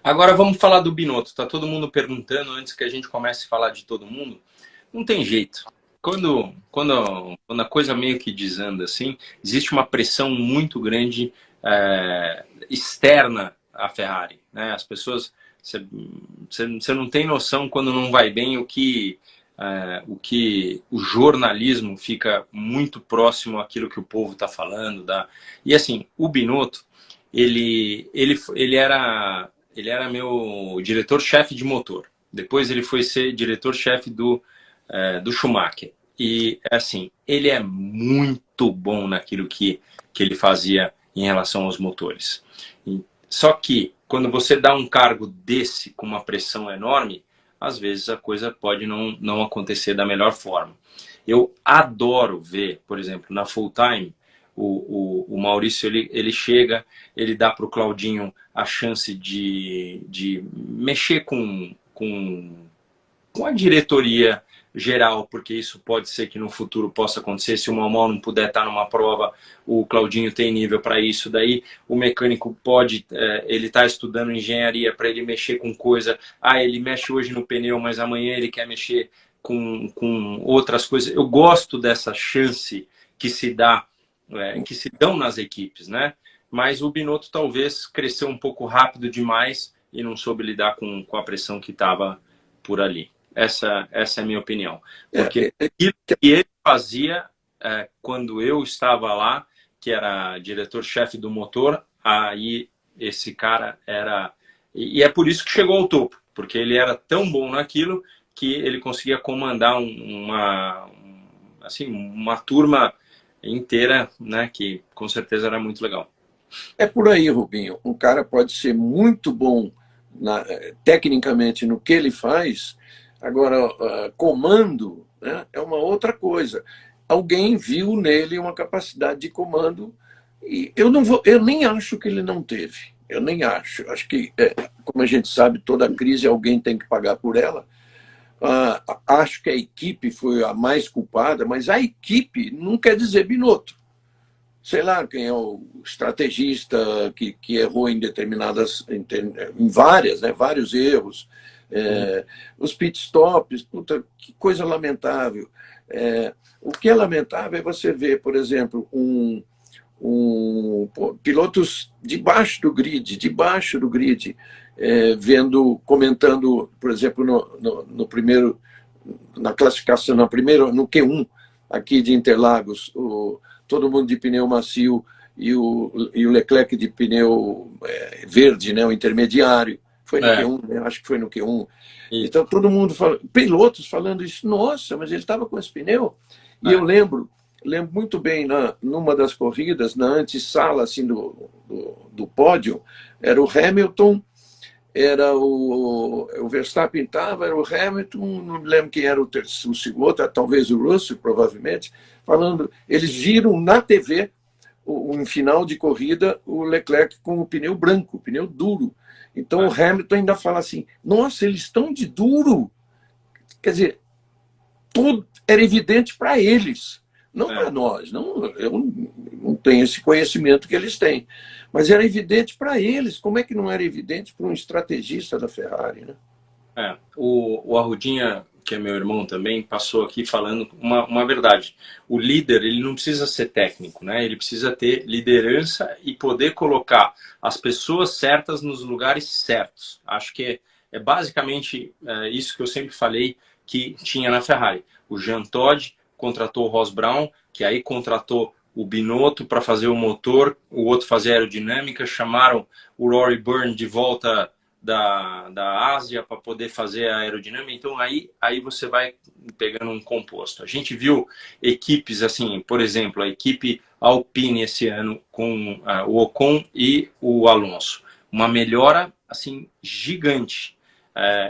Agora vamos falar do Binotto. Tá todo mundo perguntando antes que a gente comece a falar de todo mundo. Não tem jeito. Quando a coisa meio que desanda assim, existe uma pressão muito grande externa à Ferrari, né? As pessoas, você não tem noção quando não vai bem o que o jornalismo fica muito próximo àquilo que o povo está falando. E assim, o Binotto, ele era meu diretor-chefe de motor. Depois ele foi ser diretor-chefe do Schumacher. E, assim, ele é muito bom naquilo que ele fazia em relação aos motores. Só que, quando você dá um cargo desse com uma pressão enorme, às vezes a coisa pode não acontecer da melhor forma. Eu adoro ver, por exemplo, na Full Time, o Maurício ele chega, ele dá para o Claudinho a chance de mexer com a diretoria geral, porque isso pode ser que no futuro possa acontecer. Se o Malmal não puder estar numa prova, o Claudinho tem nível para isso. Daí o mecânico pode, ele está estudando engenharia para ele mexer com coisa. Ele mexe hoje no pneu, mas amanhã ele quer mexer com outras coisas. Eu gosto dessa chance que se dá, que se dão nas equipes, né? Mas o Binotto talvez cresceu um pouco rápido demais e não soube lidar com a pressão que estava por ali. Essa é a minha opinião. Porque aquilo que ele fazia quando eu estava lá, que era diretor-chefe do motor, aí esse cara era... E é por isso que chegou ao topo, porque ele era tão bom naquilo que ele conseguia comandar uma turma inteira, né, que com certeza era muito legal. É por aí, Rubinho. Um cara pode ser muito bom tecnicamente no que ele faz, agora, comando, né, é uma outra coisa. Alguém viu nele uma capacidade de comando e eu nem acho que ele não teve. Eu nem acho. Acho que, como a gente sabe, toda crise alguém tem que pagar por ela. Acho que a equipe foi a mais culpada, mas a equipe não quer dizer Binotto. Sei lá quem é o estrategista que errou em determinadas, em várias, né, vários erros. Os pitstops, puta, que coisa lamentável. O que é lamentável é você ver, por exemplo, pilotos debaixo do grid, vendo, comentando, por exemplo, no primeiro, na classificação, no Q1 aqui de Interlagos, todo mundo de pneu macio e o Leclerc de pneu verde, né, o intermediário. Foi no Q1, né? Acho que foi no Q1. Então todo mundo pilotos falando isso, nossa, mas ele estava com esse pneu. E eu lembro muito bem, numa das corridas, na antessala assim, do pódio, era o Hamilton, era o Verstappen estava, era o Hamilton, não me lembro quem era o segundo, talvez o Russell, provavelmente, falando, eles viram na TV, em final de corrida, o Leclerc com o pneu branco, o pneu duro. Então o Hamilton ainda fala assim, nossa, eles estão de duro. Quer dizer, tudo era evidente para eles, não para nós. Eu não tenho esse conhecimento que eles têm. Mas era evidente para eles. Como é que não era evidente para um estrategista da Ferrari, né? O Arrudinha, que é meu irmão também, passou aqui falando uma verdade. O líder, ele não precisa ser técnico, né? Ele precisa ter liderança e poder colocar as pessoas certas nos lugares certos. Acho que é basicamente isso que eu sempre falei que tinha na Ferrari. O Jean Todt contratou o Ross Brown, que aí contratou o Binotto para fazer o motor, o outro fazer a aerodinâmica, chamaram o Rory Byrne de volta da Ásia para poder fazer a aerodinâmica. Então aí você vai pegando um composto. A gente viu equipes assim, por exemplo, a equipe Alpine esse ano com o Ocon e o Alonso. Uma melhora assim gigante.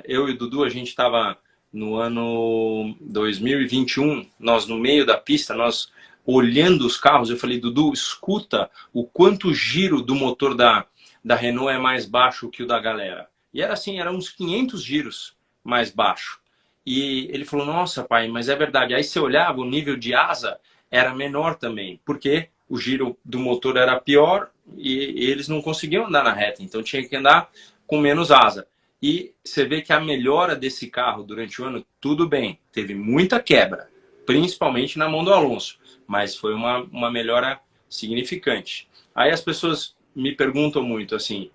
Eu e o Dudu, a gente estava no ano 2021, nós no meio da pista, nós olhando os carros, eu falei, Dudu, escuta o quanto o giro do motor da Renault é mais baixo que o da galera. E era assim, era uns 500 giros mais baixo. E ele falou, nossa pai, mas é verdade. Aí você olhava, o nível de asa era menor também, porque o giro do motor era pior e eles não conseguiam andar na reta. Então tinha que andar com menos asa. E você vê que a melhora desse carro durante o ano, tudo bem, teve muita quebra, principalmente na mão do Alonso, mas foi uma melhora significante. Aí as pessoas me perguntam muito assim,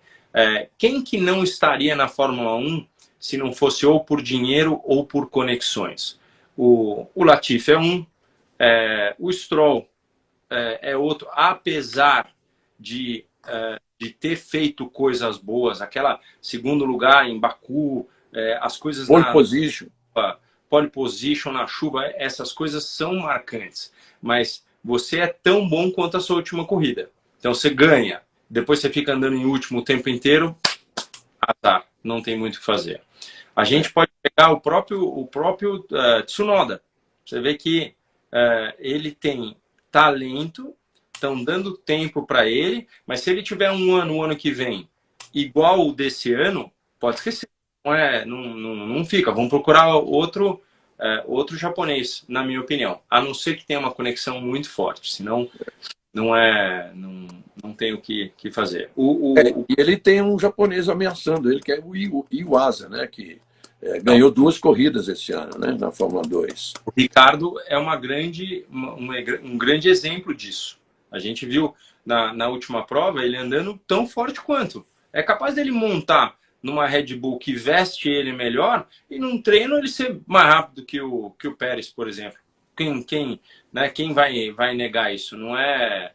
quem que não estaria na Fórmula 1 se não fosse ou por dinheiro ou por conexões? O Latifi é um, o Stroll é outro, apesar de ter feito coisas boas, aquela segundo lugar em Baku, as coisas Pole position. Pole position na chuva, essas coisas são marcantes, mas você é tão bom quanto a sua última corrida. Então você ganha, depois você fica andando em último o tempo inteiro, azar, não tem muito o que fazer. A gente pode pegar o próprio Tsunoda. Você vê que ele tem talento, estão dando tempo para ele, mas se ele tiver o ano que vem igual o desse ano, pode esquecer. Não fica. Vamos procurar outro japonês, na minha opinião. A não ser que tenha uma conexão muito forte, senão não tem o que fazer. E ele tem um japonês ameaçando ele, que é o Iwasa, né? Que ganhou 2 corridas esse ano, né? Na Fórmula 2. O Ricardo é um grande exemplo disso. A gente viu na última prova ele andando tão forte quanto. É capaz dele montar numa Red Bull que veste ele melhor e num treino ele ser mais rápido que o Pérez, por exemplo. Quem vai negar isso? Não é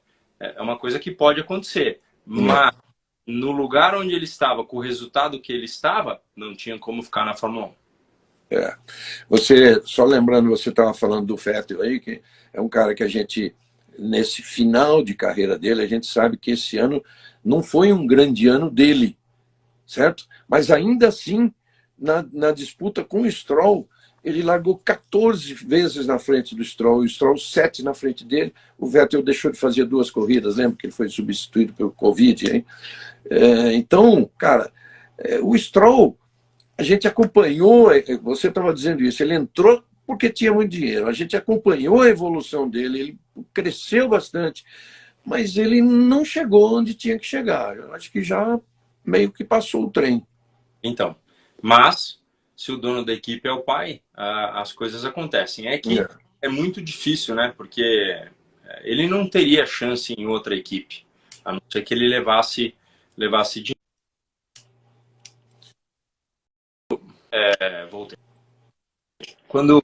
uma coisa que pode acontecer. Mas no lugar onde ele estava, com o resultado que ele estava, não tinha como ficar na Fórmula 1. Você, só lembrando, você estava falando do Vettel aí, que é um cara que a gente, nesse final de carreira dele, a gente sabe que esse ano não foi um grande ano dele, certo? Mas ainda assim, na disputa com o Stroll, ele largou 14 vezes na frente do Stroll, e o Stroll 7 na frente dele. O Vettel deixou de fazer 2 corridas, lembra que ele foi substituído pelo Covid, hein? Então, cara, o Stroll, a gente acompanhou, você estava dizendo isso, ele entrou porque tinha muito dinheiro, a gente acompanhou a evolução dele, ele cresceu bastante, mas ele não chegou onde tinha que chegar. Eu acho que já meio que passou o trem. Então, mas se o dono da equipe é o pai, as coisas acontecem. É que é muito difícil, né? Porque ele não teria chance em outra equipe, a não ser que ele levasse dinheiro. Voltei. Quando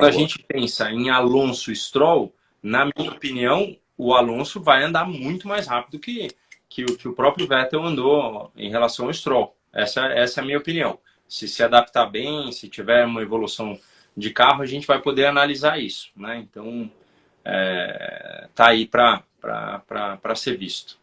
a gente pensa em Alonso e Stroll, na minha opinião, o Alonso vai andar muito mais rápido que o próprio Vettel andou em relação ao Stroll. Essa é a minha opinião. Se adaptar bem, se tiver uma evolução de carro, a gente vai poder analisar isso, né? Então, tá aí para ser visto.